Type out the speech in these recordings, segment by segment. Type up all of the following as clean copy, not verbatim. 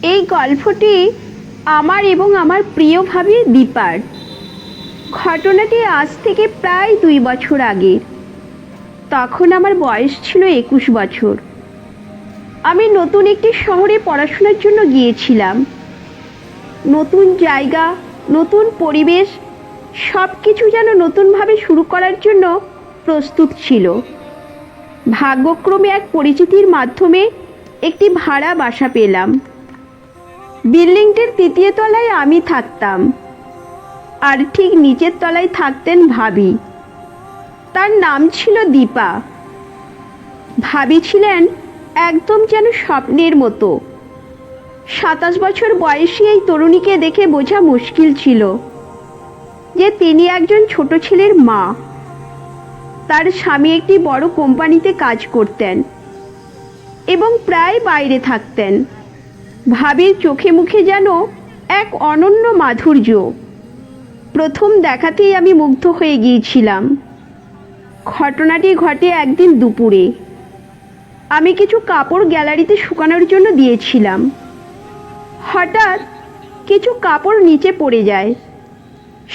এই গল্পটি আমার এবং আমার প্রিয় ভাবি দীপার। ঘটনাটি আজ থেকে প্রায় 2 বছর আগের। তখন আমার বয়স ছিল 21 বছর। আমি নতুন একটি শহরে পড়াশোনার জন্য গিয়েছিলাম। নতুন জায়গা, নতুন পরিবেশ, সব কিছু যেন নতুনভাবে শুরু করার জন্য প্রস্তুত ছিল। ভাগ্যক্রমে এক পরিচিতির মাধ্যমে একটি ভাড়া বাসা পেলাম। বিল্ডিংটির 3য় তলায় আমি থাকতাম, আর ঠিক নিচের তলায় থাকতেন ভাবি। তার নাম ছিল দীপা। ভাবি ছিলেন একদম যেন স্বপ্নের মতো। 27 বছর বয়সী এই তরুণীকে দেখে বোঝা মুশকিল ছিল যে তিনি একজন ছোট ছেলের মা। তার স্বামী একটি বড় কোম্পানিতে কাজ করতেন এবং প্রায় বাইরে থাকতেন। ভাবির চোখে মুখে যেন এক অনন্য মাধুর্য। প্রথম দেখাতেই আমি মুগ্ধ হয়ে গিয়েছিলাম। ঘটনাটি ঘটে একদিন দুপুরে। আমি কিছু কাপড় গ্যালারিতে শুকানোর জন্য দিয়েছিলাম। হঠাৎ কিছু কাপড় নিচে পড়ে যায়।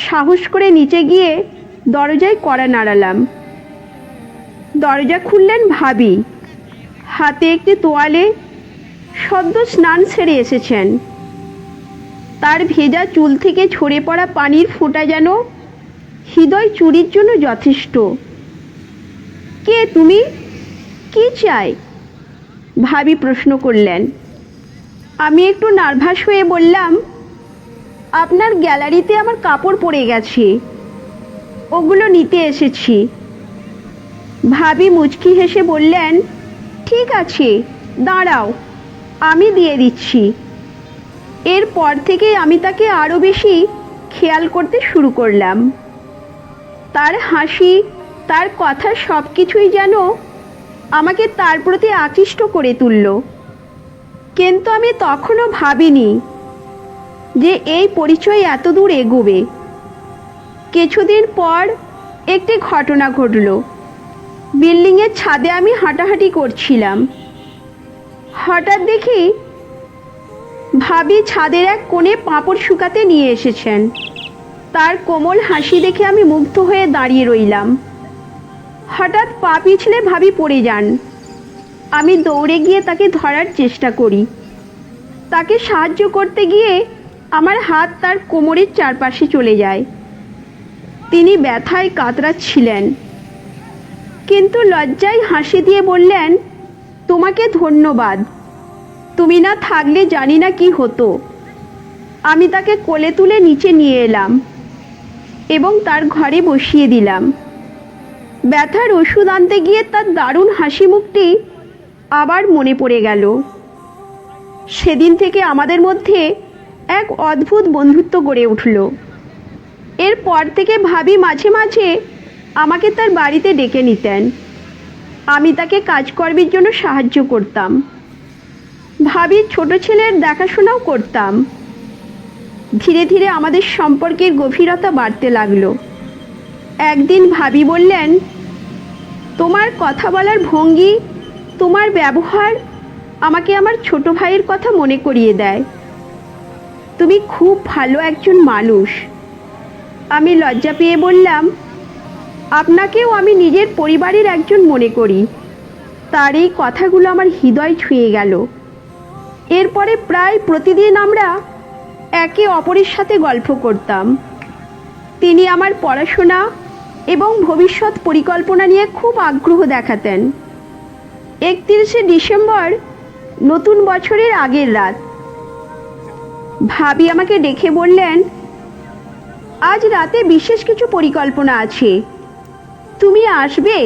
সাহস করে নিচে গিয়ে দরজায় কড়া নাড়ালাম। দরজা খুললেন ভাবি। হাতে একটি তোয়ালে। সদ্য স্নান সেরে এসেছেন। তার ভেজা চুল থেকে ঝরে পড়া পানির ফোঁটা যেন হৃদয় চুরির জন্য যথেষ্ট। কে তুমি? কি চাই? ভাবি প্রশ্ন করলেন। আমি একটু নার্ভাস হয়ে বললাম, আপনার গ্যালারিতে আমার কাপড় পড়ে গেছে, ওগুলো নিতে এসেছি। ভাবি মুচকি হেসে বললেন, ঠিক আছে, দাঁড়াও, আমি দিয়ে দিচ্ছি। এরপর থেকে আমি তাকে আরও বেশি খেয়াল করতে শুরু করলাম। তার হাসি, তার কথা সব কিছুই যেন আমাকে তার প্রতি আকৃষ্ট করে তুলল। কিন্তু আমি তখনও ভাবিনি যে এই পরিচয় এত দূর এগোবে। কিছুদিন পর একটি ঘটনা ঘটল। বিল্ডিংয়ের ছাদে আমি হাঁটাহাঁটি করছিলাম। হঠাৎ দেখি ভাবি ছাদের এক কোণে পাঁপড় শুকাতে নিয়ে এসেছেন। তার কোমল হাসি দেখে আমি মুগ্ধ হয়ে দাঁড়িয়ে রইলাম। হঠাৎ পা পিছলে ভাবি পড়ে যান। আমি দৌড়ে গিয়ে তাকে ধরার চেষ্টা করি। তাকে সাহায্য করতে গিয়ে আমার হাত তার কোমরের চারপাশে চলে যায়। তিনি ব্যথায় কাতরাচ্ছিলেন, কিন্তু লজ্জায় হাসি দিয়ে বললেন, তোমাকে ধন্যবাদ, তুমি না থাকলে জানি না কি হতো। আমি তাকে কোলে তুলে নিচে নিয়ে এলাম এবং তার ঘরে বসিয়ে দিলাম। ব্যথার ওষুধ আনতে গিয়ে তার দারুণ হাসি মুখটি আবার মনে পড়ে গেল। সেদিন থেকে আমাদের মধ্যে এক অদ্ভুত বন্ধুত্ব গড়ে উঠল। এরপর থেকে ভাবি মাঝে মাঝে আমাকে তার বাড়িতে ডেকে নিতেন। আমি তাকে কাজকর্মের জন্য সাহায্য করতাম। ভাবির ছোট ছেলের দেখাশোনাও করতাম। ধীরে ধীরে আমাদের সম্পর্কের গভীরতা বাড়তে লাগলো। একদিন ভাবি বললেন, তোমার কথা বলার ভঙ্গি, তোমার ব্যবহার আমাকে আমার ছোট ভাইয়ের কথা মনে করিয়ে দেয়। তুমি খুব ভালো একজন মানুষ। আমি লজ্জা পেয়ে বললাম, আপনাকেও আমি নিজের পরিবারের একজন মনে করি। তার এই কথাগুলো আমার হৃদয় ছুঁয়ে গেল। এরপরে প্রায় প্রতিদিন আমরা একে অপরের সাথে গল্প করতাম। তিনি আমার পড়াশোনা এবং ভবিষ্যৎ পরিকল্পনা নিয়ে খুব আগ্রহ দেখাতেন। 31শে ডিসেম্বর, নতুন বছরের আগের রাত, ভাবি আমাকে ডেকে বললেন, আজ রাতে বিশেষ কিছু পরিকল্পনা আছে, তুমি আসবে?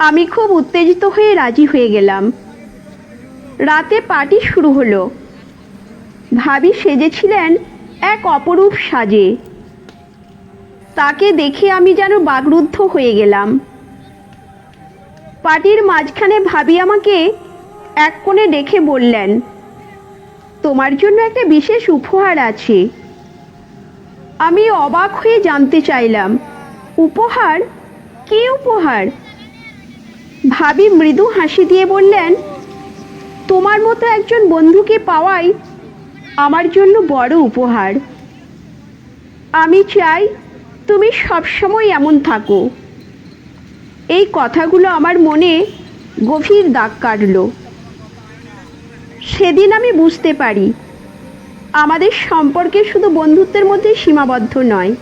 আমি খুব উত্তেজিত হয়ে রাজি হয়ে গেলাম। রাতে পার্টি শুরু হলো। ভাবি সেজেছিলেন এক অপরূপ সাজে। তাকে দেখে আমি যেন বাকরুদ্ধ হয়ে গেলাম। পার্টির মাঝখানে ভাবি আমাকে এক কোণে ডেকে বললেন, তোমার জন্য একটা বিশেষ উপহার আছে। আমি অবাক হয়ে জানতে চাইলাম, উপহার? কী উপহার? ভাবি মৃদু হাসি দিয়ে বললেন, তোমার মতো একজন বন্ধুকে পাওয়াই আমার জন্য বড় উপহার। আমি চাই তুমি সবসময় এমন থাকো। এই কথাগুলো আমার মনে গভীর দাগ কাটল। সেদিন আমি বুঝতে পারি আমাদের সম্পর্কে শুধু বন্ধুত্বের মধ্যে সীমাবদ্ধ নয়।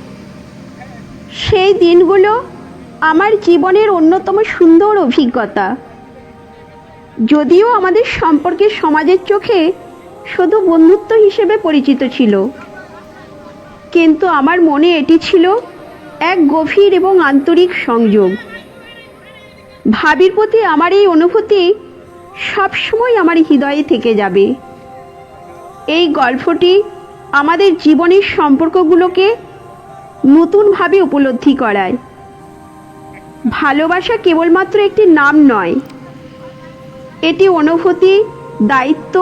সেই দিনগুলো আমার জীবনের অন্যতম সুন্দর অভিজ্ঞতা। যদিও আমাদের সম্পর্কে সমাজের চোখে শুধু বন্ধুত্ব হিসেবে পরিচিত ছিল, কিন্তু আমার মনে এটি ছিল এক গভীর এবং আন্তরিক সংযোগ। ভাবির প্রতি আমার এই অনুভূতি সবসময় আমার হৃদয়ে থেকে যাবে। এই গল্পটি আমাদের জীবনের সম্পর্কগুলোকে নতুনভাবে উপলব্ধি করায়। ভালোবাসা কেবলমাত্র একটি নাম নয়, এটি অনুভূতি, দায়িত্ব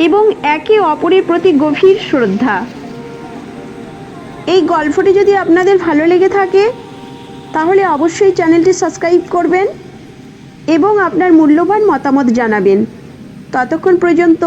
এবং একে অপরের প্রতি গভীর শ্রদ্ধা। এই গল্পটি যদি আপনাদের ভালো লেগে থাকে তাহলে অবশ্যই চ্যানেলটি সাবস্ক্রাইব করবেন এবং আপনার মূল্যবান মতামত জানাবেন। ততক্ষণ পর্যন্ত